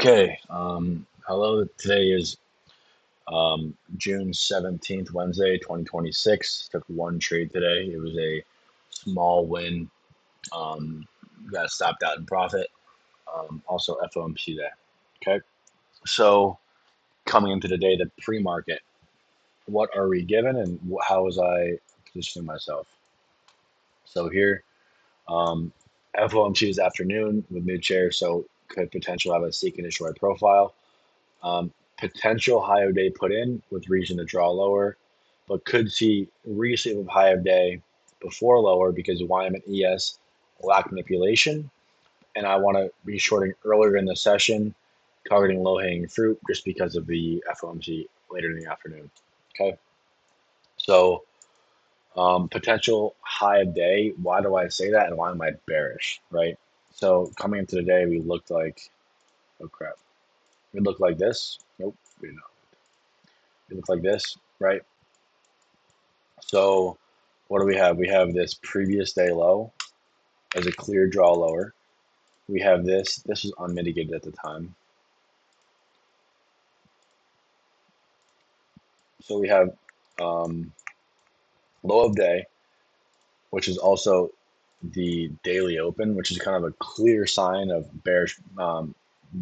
Okay. Hello. Today is June 17th, Wednesday, 2026. Took one trade today. It was a small win. Um, Got stopped out in profit. Also, FOMC day. Okay. So, coming into the day, the pre market, what are we given and how was I positioning myself? So, here, um, FOMC is afternoon with mid share. So, could potentially have a seek and destroy profile. Potential high of day put in with reason to draw lower, but could see resave of high of day before lower because YM and ES lack manipulation. And I want to be shorting earlier in the session, targeting low hanging fruit just because of the FOMC later in the afternoon. Okay. So, potential high of day. Why do I say that and why am I bearish? Right. So, coming into the day, we looked like, oh crap, we looked like this. Nope, we did not. It looks like this, right? So what do we have? We have this previous day low as a clear draw lower. We have this. This was unmitigated at the time. So we have um, low of day, which is also the daily open, which is kind of a clear sign of bearish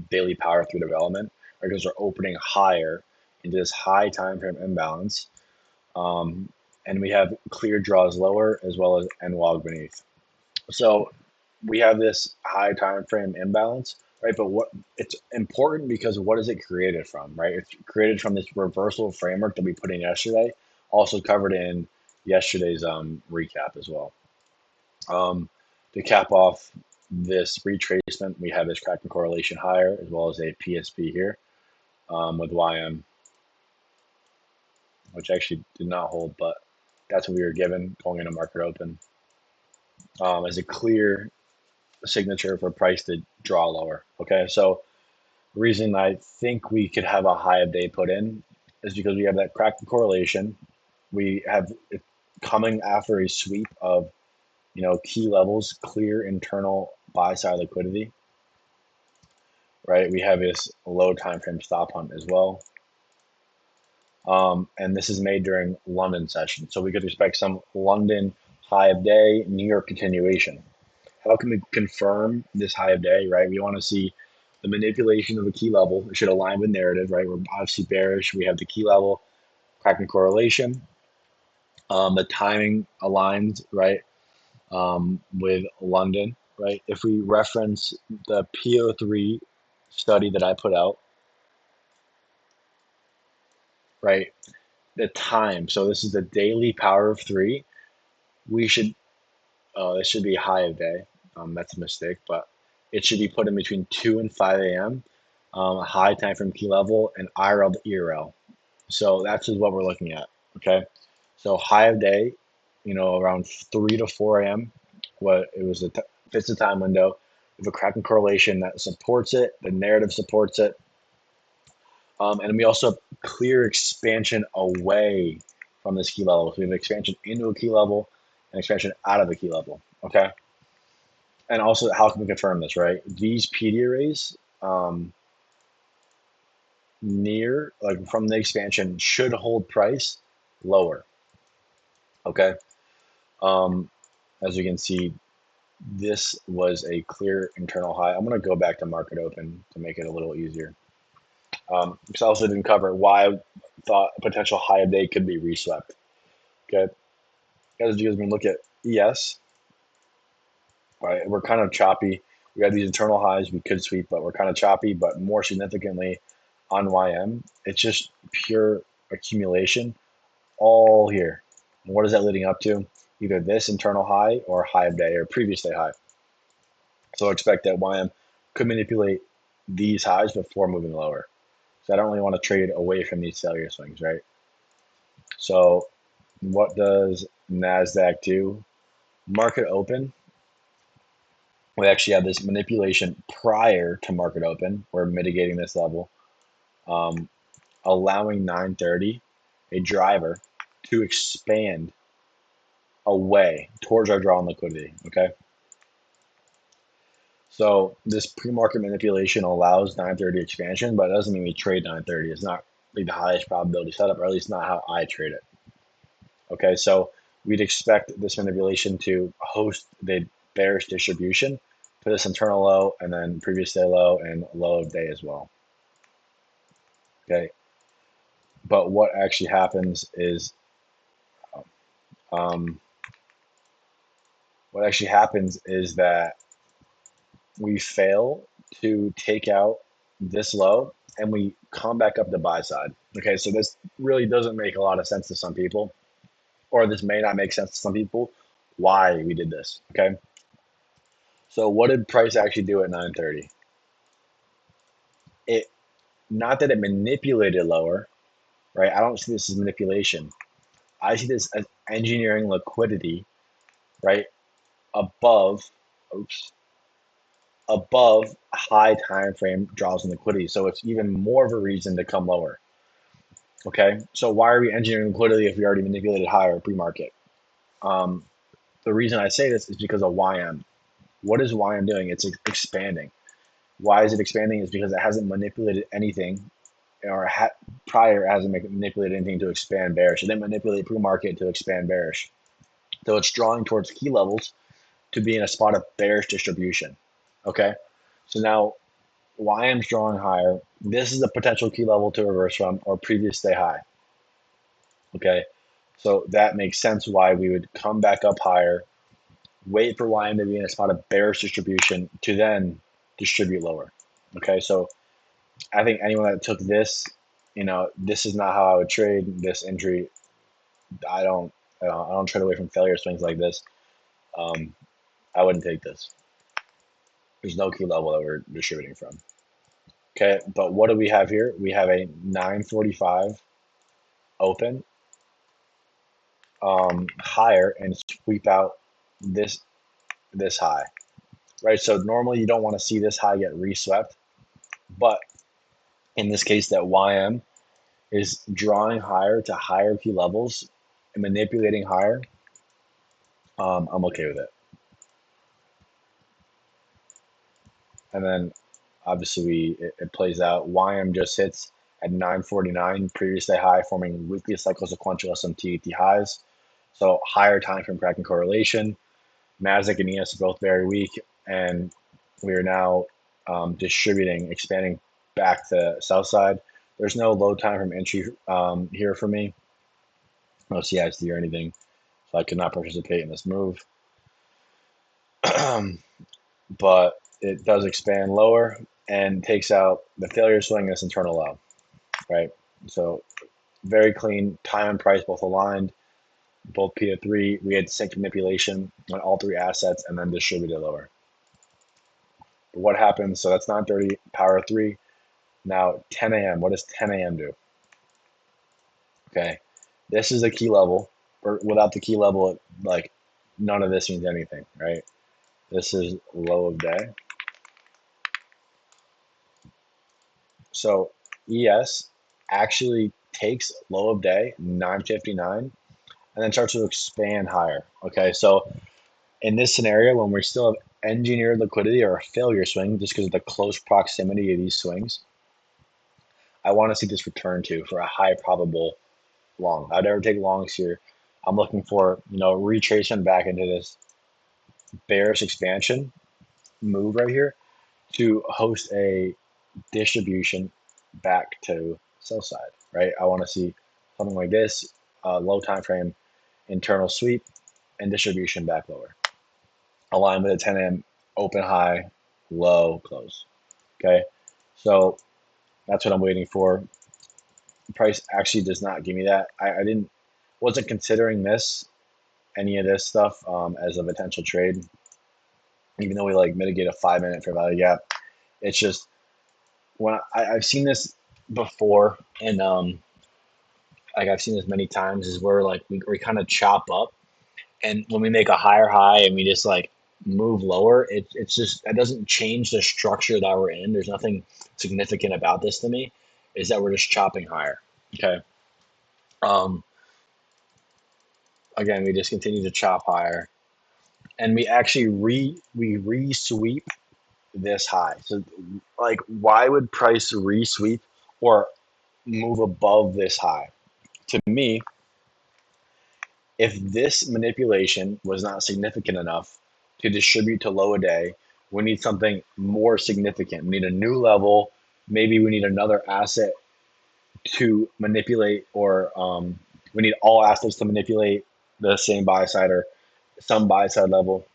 daily power through development, right? Because we're opening higher into this high time frame imbalance. Um, and we have clear draws lower as well as NWOG beneath. So we have this high time frame imbalance, right? But what it's important because what is it created from, right? It's created from this reversal framework that we put in yesterday, also covered in yesterday's recap as well. To cap off this retracement, we have this Kraken correlation higher as well as a PSP here with YM, which actually did not hold, but that's what we were given going into market open as a clear signature for price to draw lower. Okay, so the reason I think we could have a high of day put in is because we have that Kraken correlation. We have it coming after a sweep of key levels, clear internal buy side liquidity. Right, we have this low time frame stop hunt as well, and this is made during London session, so we could expect some London high of day, New York continuation. How can we confirm this high of day, right? We want to see the manipulation of the key level. It should align with narrative, right? We're obviously bearish. We have the key level, Kraken correlation. The timing aligns, right, with London, right? If we reference the PO3 study that I put out, right, the time. So this is the daily power of three. We should, this should be high of day. That's a mistake, but it should be put in between 2 and 5 a.m. High time frame key level and IRL to ERL. So that's just what we're looking at. Okay. So high of day, around 3 to 4 a.m. What it was fits the time window. With a Kraken correlation that supports it, the narrative supports it. And we also have clear expansion away from this key level. So we have expansion into a key level and expansion out of a key level. Okay. And also, how can we confirm this, right? These PD arrays near, like from the expansion, should hold price lower. Okay. Um, as you can see, this was a clear internal high. I'm going to go back to market open to make it a little easier. Because I also didn't cover why I thought a potential high of day could be reswept. Okay. As you guys can look at ES, right? We're kind of choppy. We have these internal highs we could sweep, but we're kind of choppy. But more significantly, on YM, it's just pure accumulation all here. And what is that leading up to? Either this internal high or high of day or previous day high. So expect that YM could manipulate these highs before moving lower. So I don't really want to trade away from these failure swings, right? So what does NASDAQ do? Market open. We actually have this manipulation prior to market open. We're mitigating this level, um, allowing 930, a driver, to expand away towards our draw on liquidity. Okay. So this pre-market manipulation allows 930 expansion, but it doesn't mean we trade 930. It's not like the highest probability setup, or at least not how I trade it. Okay, so we'd expect this manipulation to host the bearish distribution for this internal low and then previous day low and low of day as well. Okay, but what actually happens is um, that we fail to take out this low and we come back up the buy side. Okay, so this really doesn't make a lot of sense to some people, or this may not make sense to some people why we did this. Okay, so what did price actually do at 930? It, not that it manipulated lower, right? I don't see this as manipulation. I see this as engineering liquidity, right? Above, oops, above high time frame draws in liquidity. So it's even more of a reason to come lower. Okay, so why are we engineering liquidity if we already manipulated higher pre-market? Um, the reason I say this is because of YM. What is YM doing? It's expanding. Why is it expanding? Is because it hasn't manipulated anything, or prior it hasn't manipulated anything to expand bearish. It didn't manipulate pre-market to expand bearish. So it's drawing towards key levels to be in a spot of bearish distribution. Okay, so now YM's drawing higher. This is a potential key level to reverse from or previous day high. Okay, so that makes sense why we would come back up higher, wait for YM to be in a spot of bearish distribution to then distribute lower. Okay, so I think anyone that took this, this is not how I would trade this entry. I don't, I don't trade away from failure swings like this. Um, I wouldn't take this. There's no key level that we're distributing from. Okay, but what do we have here? We have a 945 open higher and sweep out this high, right? So normally you don't want to see this high get reswept, but in this case, that YM is drawing higher to higher key levels and manipulating higher. I'm okay with it. And then obviously it plays out. YM just hits at 949 previous day high, forming weekly cycle sequential SMT highs. So higher time frame cracking correlation. Nasdaq and ES both very weak, and we are now distributing, expanding back to south side. There's no low time from entry here for me, no CIC or anything, so I could not participate in this move. But it does expand lower and takes out the failure swing this internal low, right? So very clean, time and price both aligned, both P to 3. We had sync manipulation on all three assets and then distributed lower. But what happens? So that's 930 power 3. Now 10 a.m. What does 10 a.m. do? Okay, this is a key level. Or without the key level, like none of this means anything, right? This is low of day. So ES actually takes low of day 959 and then starts to expand higher. Okay, so in this scenario, when we still have engineered liquidity or a failure swing, just because of the close proximity of these swings, I want to see this return to for a high probable long. I'd never take longs here. I'm looking for, retracement back into this bearish expansion move right here to host a distribution back to sell side, right? I want to see something like this, low time frame internal sweep and distribution back lower. Align with a 10 a.m. open high, low close. Okay, so that's what I'm waiting for. Price actually does not give me that. I wasn't considering any of this stuff as a potential trade, even though we like mitigate a 5 minute fair value gap. It's just when I've seen this before, and like I've seen this many times, is where like we kind of chop up, and when we make a higher high and we just like move lower, it's just it doesn't change the structure that we're in. There's nothing significant about this to me. Is that we're just chopping higher. Okay. Um, Again, we just continue to chop higher, and we actually re sweep this high. So like, why would price resweep or move above this high? To me, if this manipulation was not significant enough to distribute to low a day, we need something more significant. We need a new level. Maybe we need another asset to manipulate, or we need all assets to manipulate the same buy side or some buy side level,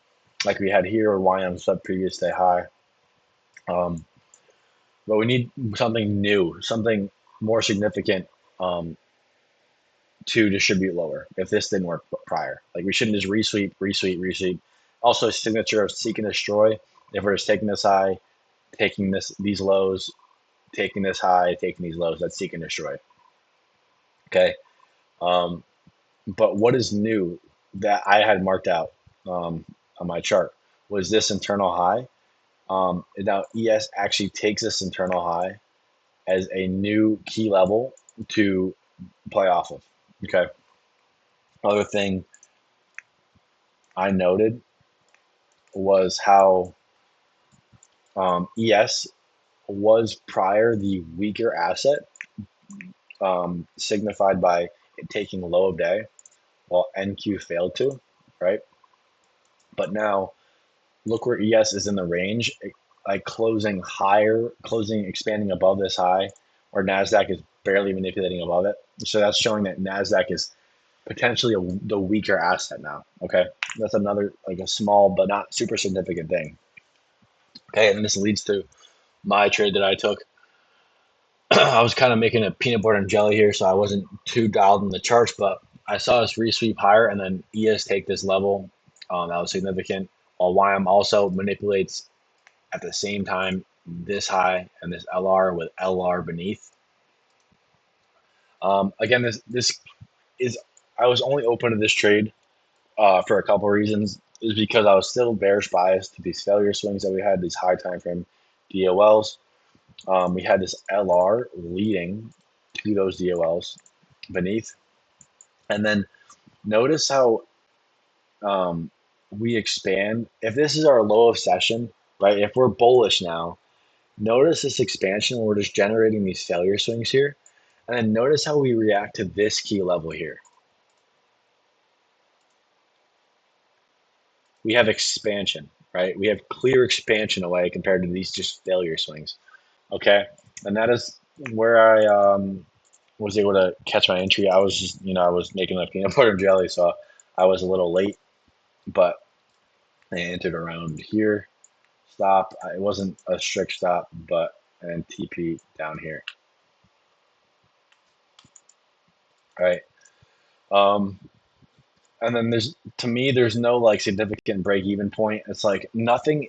like we had here, or YM sub previous day high. Um, but we need something new, something more significant, um, to distribute lower if this didn't work prior. Like, we shouldn't just resweep, resweep, resweep. Also, a signature of seek and destroy. If we're just taking this high, taking these lows, taking this high, taking these lows, that's seek and destroy. Okay. Um, but what is new that I had marked out on my chart was this internal high. Now ES actually takes this internal high as a new key level to play off of. Okay. Other thing I noted was how ES was prior the weaker asset, signified by it taking low of day, while NQ failed to, right? But now look where ES is in the range, like closing higher, closing, expanding above this high, or NASDAQ is barely manipulating above it. So that's showing that NASDAQ is potentially the weaker asset now. Okay. That's another, like, a small but not super significant thing. Okay. And this leads to my trade that I took. I was kind of making a peanut butter and jelly here, so I wasn't too dialed in the charts, but I saw us resweep higher and then ES take this level. That was significant. While YM also manipulates at the same time this high and this LR with LR beneath. Again, this is, I was only open to this trade for a couple of reasons. Is because I was still bearish biased to these failure swings that we had, these high time frame DOLs. We had this LR leading to those DOLs beneath. And then notice how we expand. If this is our low of session, right? If we're bullish now, notice this expansion where we're just generating these failure swings here. And then notice how we react to this key level here. We have expansion, right? We have clear expansion away compared to these just failure swings. Okay. And that is where I was able to catch my entry. I was just, I was making a peanut butter and jelly, so I was a little late, but I entered around here. Stop. It wasn't a strict stop, but and TP down here. All right. Um, and then to me, there's no like significant break even point. It's like nothing.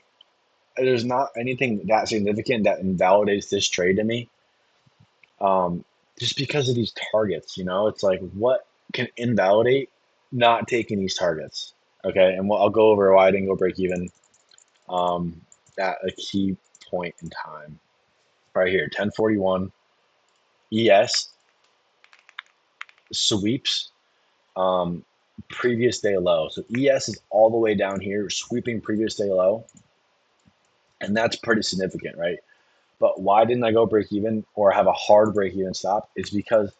There's not anything that significant that invalidates this trade to me. Just because of these targets, it's like, what can invalidate not taking these targets? Okay, and I'll go over why I didn't go break even at a key point in time. Right here, 1041 ES sweeps previous day low. So ES is all the way down here, sweeping previous day low, and that's pretty significant, right? But why didn't I go break even or have a hard break even stop? Is because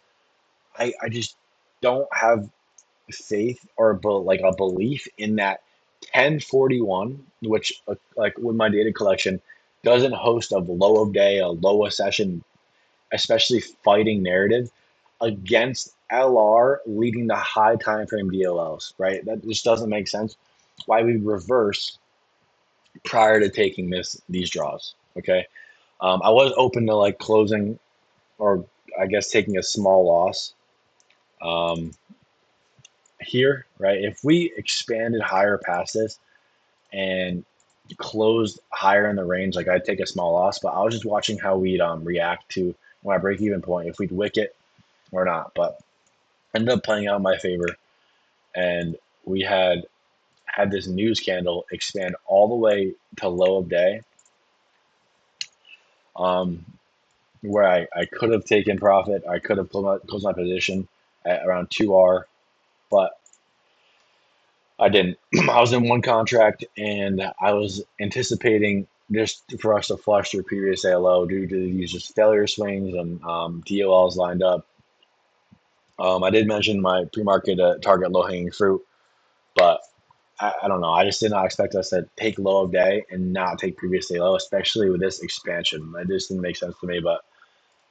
I just don't have faith or like a belief in that 1041, which like with my data collection doesn't host a low of day, a low of session, especially fighting narrative against LR leading to high time frame DLLs, right? That just doesn't make sense. Why we reverse prior to taking these draws. Okay. I was open to like closing, or I guess taking a small loss um, here, right? If we expanded higher past this and closed higher in the range, like, I'd take a small loss, but I was just watching how we'd react to my break even point, if we'd wick it or not. But ended up playing out in my favor, and we had this news candle expand all the way to low of day, where I could have taken profit. I could have closed my position at around 2R, but I didn't. I was in one contract, and I was anticipating just for us to flush through previous day low due to these just failure swings and DOLs lined up. I did mention my pre-market target low hanging fruit, but I don't know. I just did not expect us to take low of day and not take previous day low, especially with this expansion. That just didn't make sense to me. But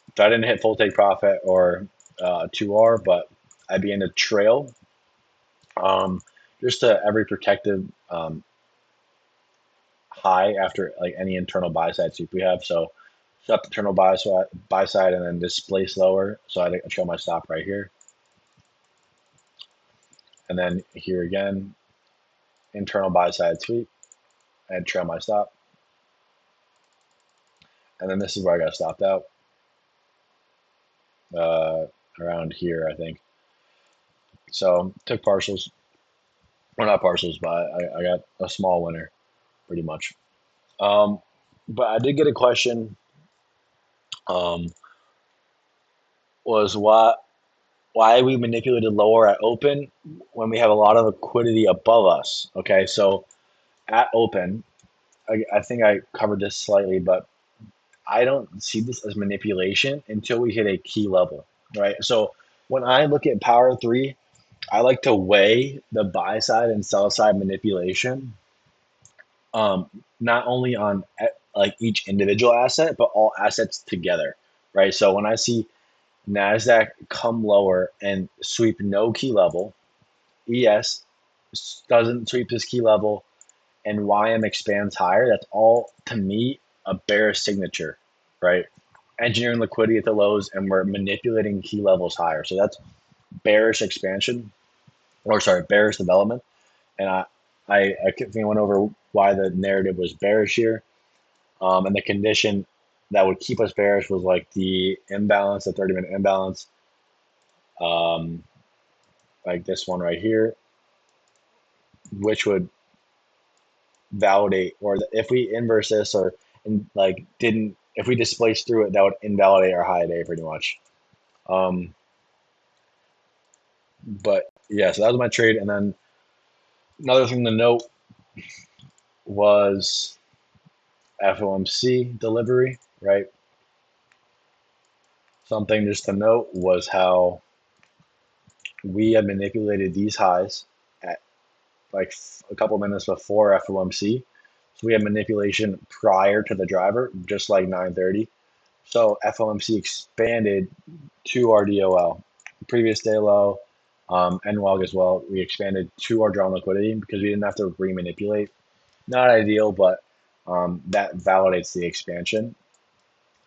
if I didn't hit full take profit or 2R, but I'd be in a trail um, just to every protective high after like any internal buy side sweep we have. So shut the internal buy side and then displace lower. So I show my stop right here. And then here again, internal buy side sweep and trail my stop. And then this is where I got stopped out around here, I think. So took partials, or not partials, but I got a small winner pretty much. Um, but I did get a question. Um, was why we manipulated lower at open when we have a lot of liquidity above us. Okay, so at open, I think I covered this slightly, but I don't see this as manipulation until we hit a key level, right? So when I look at Power 3, I like to weigh the buy side and sell side manipulation, um, not only on like each individual asset, but all assets together, right? So when I see NASDAQ come lower and sweep no key level, ES doesn't sweep this key level, and YM expands higher, that's all to me a bearish signature, right? Engineering liquidity at the lows, and we're manipulating key levels higher. So that's bearish expansion, or sorry, bearish development. And I think I went over why the narrative was bearish here, and the condition that would keep us bearish was like the imbalance, the 30-minute imbalance, um, like this one right here, which would validate, or if we inverse this or like didn't, if we displaced through it, that would invalidate our high day pretty much. Um, but yeah, so that was my trade. And then another thing to note was FOMC delivery, right? Something just to note was how we had manipulated these highs at like a couple minutes before FOMC. So we had manipulation prior to the driver, just like 9:30. So FOMC expanded to our DOL, previous day low, NWAG as well. We expanded to our drawn liquidity because we didn't have to remanipulate. Not ideal, but that validates the expansion.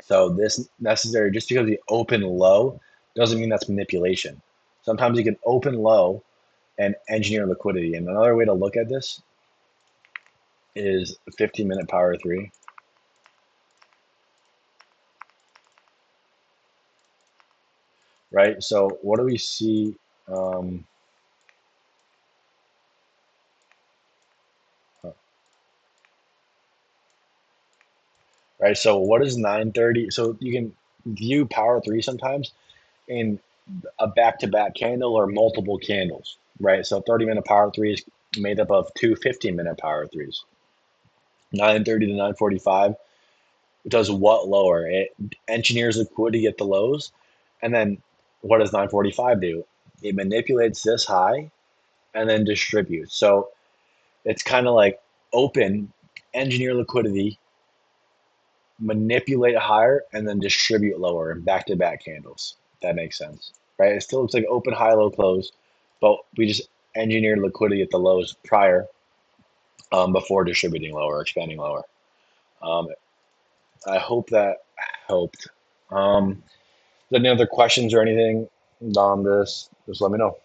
So this necessary, just because we open low doesn't mean that's manipulation. Sometimes you can open low and engineer liquidity. And another way to look at this is 15-minute power 3, right? So what do we see? Um, right? So what is 9:30? So you can view power 3 sometimes in a back-to-back candle or multiple candles, right? So 30-minute power 3 is made up of two 15-minute power 3s. 9:30 to 9:45 does what lower? It engineers liquidity at the lows, and then what does 9:45 do? It manipulates this high and then distributes. So it's kind of like open, engineer liquidity, manipulate higher, and then distribute lower in back-to-back candles. That makes sense, right? It still looks like open, high, low, close, but we just engineered liquidity at the lows prior, before distributing lower, expanding lower. Um, I hope that helped. Any other questions or anything? Just let me know.